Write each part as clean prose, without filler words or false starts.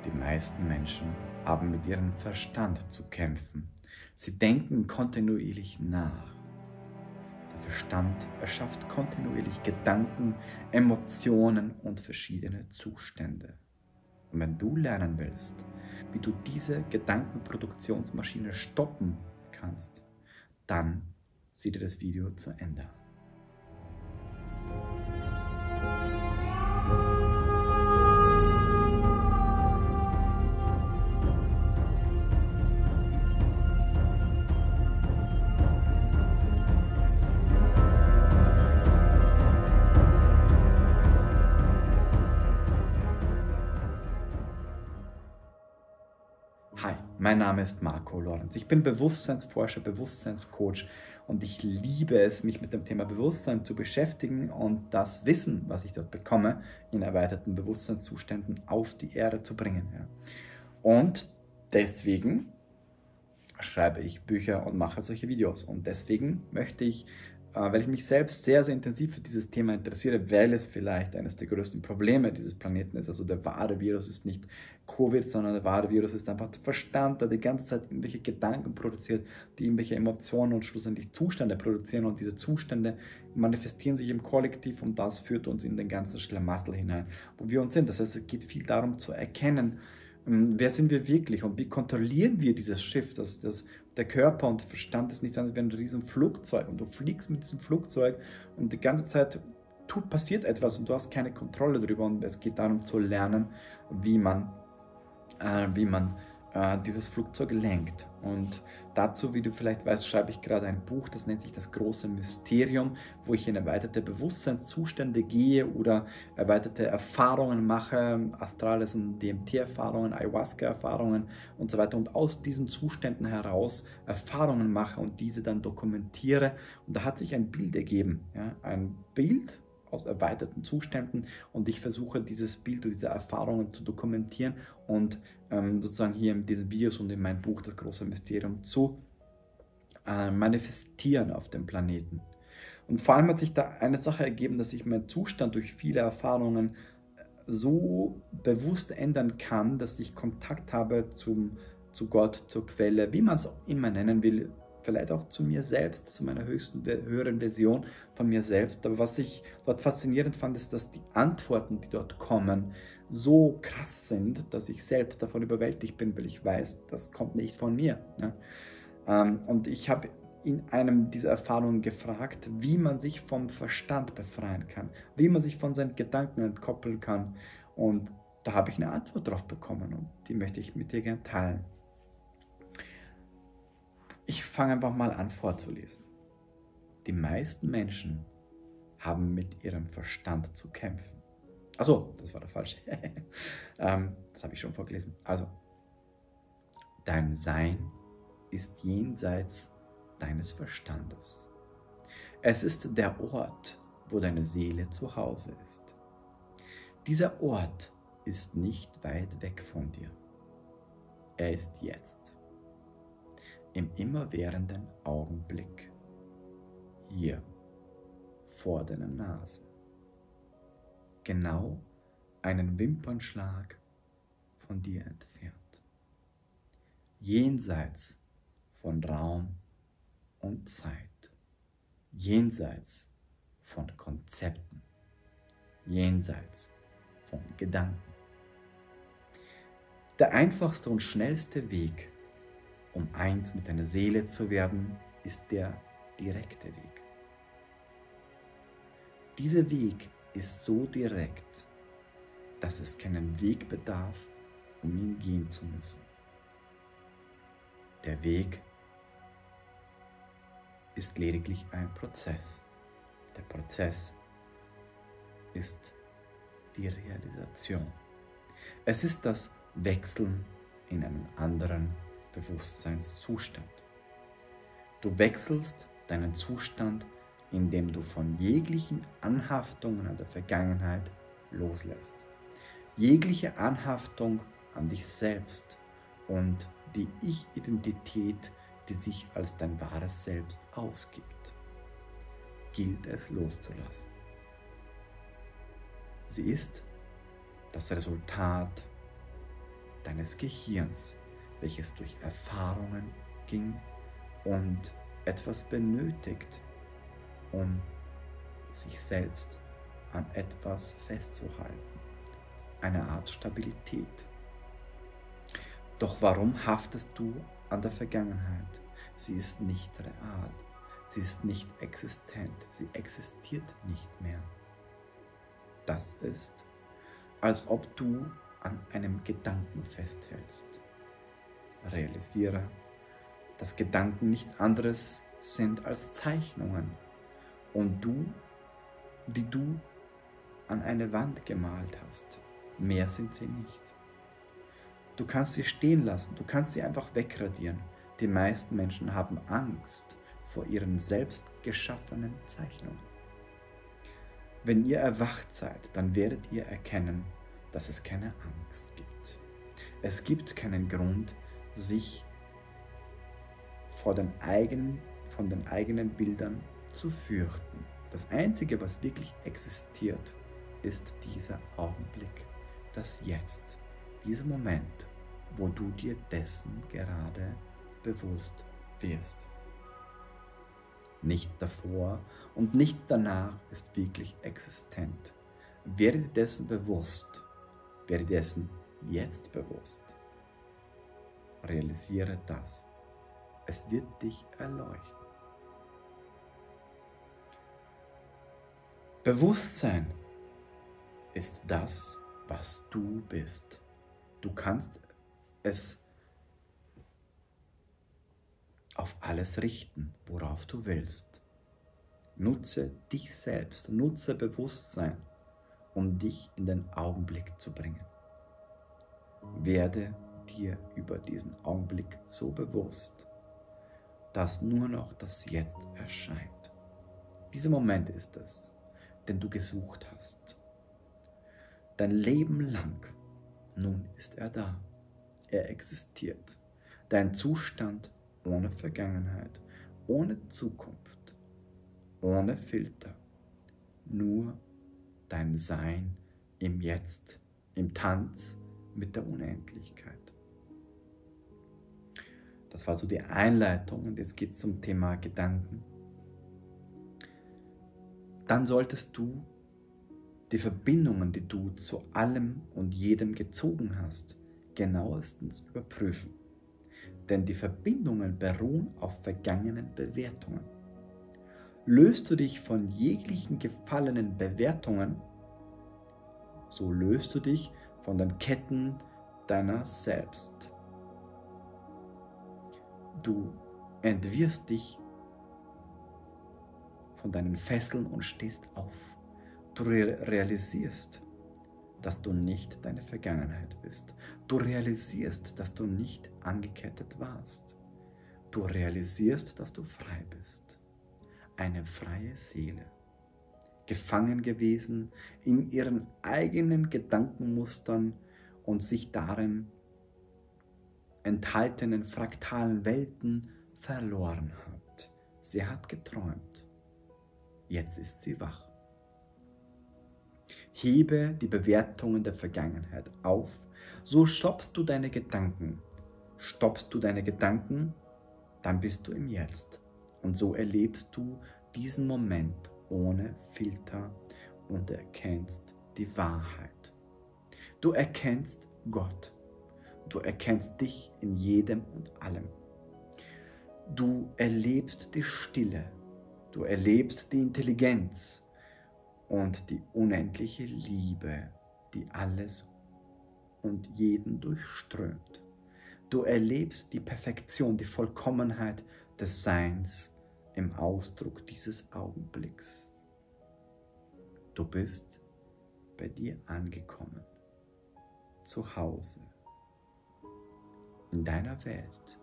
Die meisten Menschen haben mit ihrem Verstand zu kämpfen. Sie denken kontinuierlich nach. Der Verstand erschafft kontinuierlich Gedanken, Emotionen und verschiedene Zustände. Und wenn du lernen willst, wie du diese Gedankenproduktionsmaschine stoppen kannst, dann sieh dir das Video zu Ende an. Hi, mein Name ist Marco Lorenz. Ich bin Bewusstseinsforscher, Bewusstseinscoach und ich liebe es, mich mit dem Thema Bewusstsein zu beschäftigen und das Wissen, was ich dort bekomme, in erweiterten Bewusstseinszuständen auf die Erde zu bringen. Ja. Und deswegen schreibe ich Bücher und mache solche Videos. Und deswegen möchte ich, weil ich mich selbst sehr, sehr intensiv für dieses Thema interessiere, weil es vielleicht eines der größten Probleme dieses Planeten ist. Also der wahre Virus ist nicht Covid, sondern der wahre Virus ist einfach der Verstand, der die ganze Zeit irgendwelche Gedanken produziert, die irgendwelche Emotionen und schlussendlich Zustände produzieren. Und diese Zustände manifestieren sich im Kollektiv und das führt uns in den ganzen Schlamassel hinein, wo wir uns sind. Das heißt, es geht viel darum zu erkennen, wer sind wir wirklich und wie kontrollieren wir dieses Schiff? Der Körper und der Verstand ist nichts anderes wie ein riesen Flugzeug und du fliegst mit diesem Flugzeug und die ganze Zeit passiert etwas und du hast keine Kontrolle darüber und es geht darum zu lernen, wie man dieses Flugzeug lenkt. Und dazu, wie du vielleicht weißt, schreibe ich gerade ein Buch, das nennt sich Das große Mysterium, wo ich in erweiterte Bewusstseinszustände gehe oder erweiterte Erfahrungen mache, astrales und DMT-Erfahrungen, Ayahuasca-Erfahrungen und so weiter und aus diesen Zuständen heraus Erfahrungen mache und diese dann dokumentiere. Und da hat sich ein Bild ergeben, ja? Ein Bild aus erweiterten Zuständen und ich versuche dieses Bild und diese Erfahrungen zu dokumentieren und sozusagen hier in diesen Videos und in meinem Buch Das große Mysterium zu manifestieren auf dem Planeten. Und vor allem hat sich da eine Sache ergeben, dass sich mein Zustand durch viele Erfahrungen so bewusst ändern kann, dass ich Kontakt habe zu Gott, zur Quelle, wie man es auch immer nennen will, vielleicht auch zu mir selbst, zu meiner höheren Version von mir selbst. Aber was ich dort faszinierend fand, ist, dass die Antworten, die dort kommen, so krass sind, dass ich selbst davon überwältigt bin, weil ich weiß, das kommt nicht von mir. Ne? Und ich habe in einem dieser Erfahrungen gefragt, wie man sich vom Verstand befreien kann, wie man sich von seinen Gedanken entkoppeln kann. Und da habe ich eine Antwort drauf bekommen und die möchte ich mit dir gerne teilen. Ich fange einfach mal an vorzulesen. Die meisten Menschen haben mit ihrem Verstand zu kämpfen. Achso, das war der falsche. Das habe ich schon vorgelesen. Also, dein Sein ist jenseits deines Verstandes. Es ist der Ort, wo deine Seele zu Hause ist. Dieser Ort ist nicht weit weg von dir. Er ist jetzt. Im immerwährenden Augenblick, hier, vor deiner Nase, genau einen Wimpernschlag von dir entfernt, jenseits von Raum und Zeit, jenseits von Konzepten, jenseits von Gedanken. Der einfachste und schnellste Weg, um eins mit deiner Seele zu werden, ist der direkte Weg. Dieser Weg ist so direkt, dass es keinen Weg bedarf, um ihn gehen zu müssen. Der Weg ist lediglich ein Prozess. Der Prozess ist die Realisation. Es ist das Wechseln in einen anderen Bewusstseinszustand. Du wechselst deinen Zustand, indem du von jeglichen Anhaftungen an der Vergangenheit loslässt. Jegliche Anhaftung an dich selbst und die Ich-Identität, die sich als dein wahres Selbst ausgibt, gilt es loszulassen. Sie ist das Resultat deines Gehirns, welches durch Erfahrungen ging und etwas benötigt, um sich selbst an etwas festzuhalten. Eine Art Stabilität. Doch warum haftest du an der Vergangenheit? Sie ist nicht real. Sie ist nicht existent. Sie existiert nicht mehr. Das ist, als ob du an einem Gedanken festhältst. Realisiere, dass Gedanken nichts anderes sind als Zeichnungen und die du an eine Wand gemalt hast. Mehr sind sie nicht. Du kannst sie stehen lassen, du kannst sie einfach wegradieren. Die meisten Menschen haben Angst vor ihren selbst geschaffenen Zeichnungen. Wenn ihr erwacht seid, dann werdet ihr erkennen, dass es keine Angst gibt. Es gibt keinen Grund, sich von den eigenen Bildern zu fürchten. Das Einzige, was wirklich existiert, ist dieser Augenblick, das Jetzt, dieser Moment, wo du dir dessen gerade bewusst wirst. Nichts davor und nichts danach ist wirklich existent. Werde dir dessen bewusst, werde dir dessen jetzt bewusst. Realisiere das. Es wird dich erleuchten. Bewusstsein ist das, was du bist. Du kannst es auf alles richten, worauf du willst. Nutze dich selbst, nutze Bewusstsein, um dich in den Augenblick zu bringen. Werde dir über diesen Augenblick so bewusst, dass nur noch das Jetzt erscheint. Dieser Moment ist es, den du gesucht hast. Dein Leben lang, nun ist er da. Er existiert. Dein Zustand ohne Vergangenheit, ohne Zukunft, ohne Filter. Nur dein Sein im Jetzt, im Tanz mit der Unendlichkeit. Das war so die Einleitung und jetzt geht es zum Thema Gedanken. Dann solltest du die Verbindungen, die du zu allem und jedem gezogen hast, genauestens überprüfen. Denn die Verbindungen beruhen auf vergangenen Bewertungen. Löst du dich von jeglichen gefallenen Bewertungen, so löst du dich von den Ketten deiner selbst. Du entwirrst dich von deinen Fesseln und stehst auf. Du realisierst, dass du nicht deine Vergangenheit bist. Du realisierst, dass du nicht angekettet warst. Du realisierst, dass du frei bist. Eine freie Seele. Gefangen gewesen in ihren eigenen Gedankenmustern und sich darin enthaltenen fraktalen Welten verloren hat. Sie hat geträumt. Jetzt ist sie wach. Hebe die Bewertungen der Vergangenheit auf, so stoppst du deine Gedanken. Stoppst du deine Gedanken, dann bist du im Jetzt. Und so erlebst du diesen Moment ohne Filter und erkennst die Wahrheit. Du erkennst Gott. Du erkennst dich in jedem und allem. Du erlebst die Stille. Du erlebst die Intelligenz und die unendliche Liebe, die alles und jeden durchströmt. Du erlebst die Perfektion, die Vollkommenheit des Seins im Ausdruck dieses Augenblicks. Du bist bei dir angekommen, zu Hause, in deiner Welt.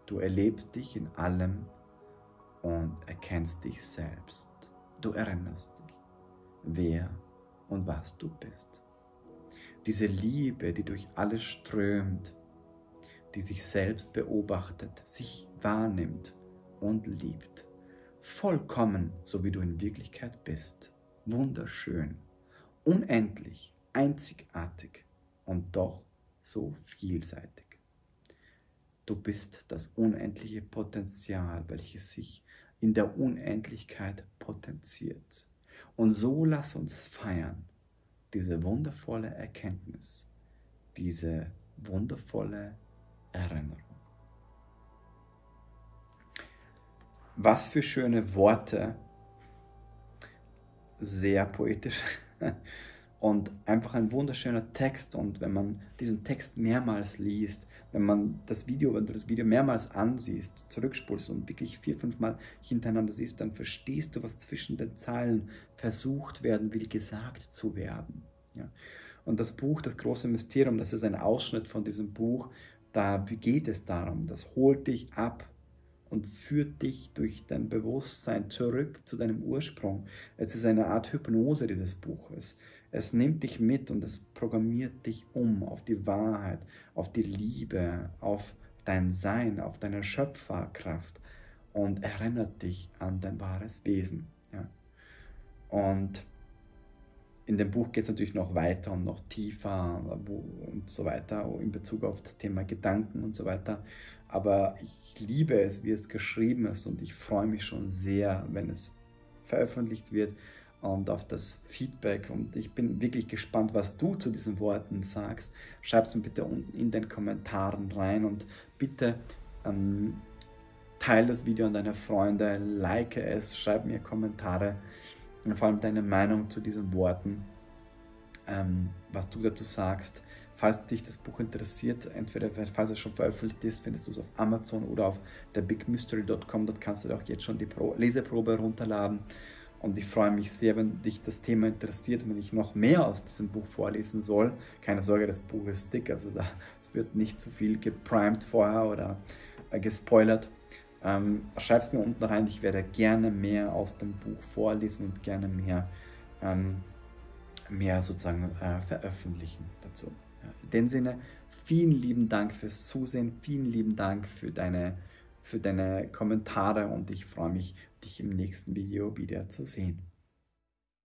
Du erlebst dich in allem und erkennst dich selbst. Du erinnerst dich, wer und was du bist. Diese Liebe, die durch alles strömt, die sich selbst beobachtet, sich wahrnimmt und liebt. Vollkommen, so wie du in Wirklichkeit bist. Wunderschön, unendlich, einzigartig und doch so vielseitig. Du bist das unendliche Potenzial, welches sich in der Unendlichkeit potenziert. Und so lass uns feiern, diese wundervolle Erkenntnis, diese wundervolle Erinnerung. Was für schöne Worte, sehr poetisch und einfach ein wunderschöner Text. Und wenn man diesen Text mehrmals liest, wenn du das Video mehrmals ansiehst, zurückspulst und wirklich 4, 5 Mal hintereinander siehst, dann verstehst du, was zwischen den Zeilen versucht werden will, gesagt zu werden. Ja. Und das Buch, das große Mysterium, das ist ein Ausschnitt von diesem Buch, da geht es darum, das holt dich ab und führt dich durch dein Bewusstsein zurück zu deinem Ursprung. Es ist eine Art Hypnose, dieses Buch ist. Es nimmt dich mit und es programmiert dich um auf die Wahrheit, auf die Liebe, auf dein Sein, auf deine Schöpferkraft und erinnert dich an dein wahres Wesen. Ja. Und in dem Buch geht es natürlich noch weiter und noch tiefer und so weiter in Bezug auf das Thema Gedanken und so weiter. Aber ich liebe es, wie es geschrieben ist und ich freue mich schon sehr, wenn es veröffentlicht wird und auf das Feedback. Und ich bin wirklich gespannt, was du zu diesen Worten sagst. Schreib es mir bitte unten in den Kommentaren rein und bitte teile das Video an deine Freunde, like es, schreib mir Kommentare. Und vor allem deine Meinung zu diesen Worten, was du dazu sagst. Falls dich das Buch interessiert, entweder falls es schon veröffentlicht ist, findest du es auf Amazon oder auf therbigmystery.com. Dort kannst du dir auch jetzt schon die Leseprobe runterladen. Und ich freue mich sehr, wenn dich das Thema interessiert, wenn ich noch mehr aus diesem Buch vorlesen soll. Keine Sorge, das Buch ist dick, also es wird nicht zu viel geprimed vorher oder gespoilert. Schreib es mir unten rein, ich werde gerne mehr aus dem Buch vorlesen und gerne mehr sozusagen veröffentlichen dazu. Ja, in dem Sinne, vielen lieben Dank fürs Zusehen, vielen lieben Dank für deine Kommentare und ich freue mich, dich im nächsten Video wieder zu sehen.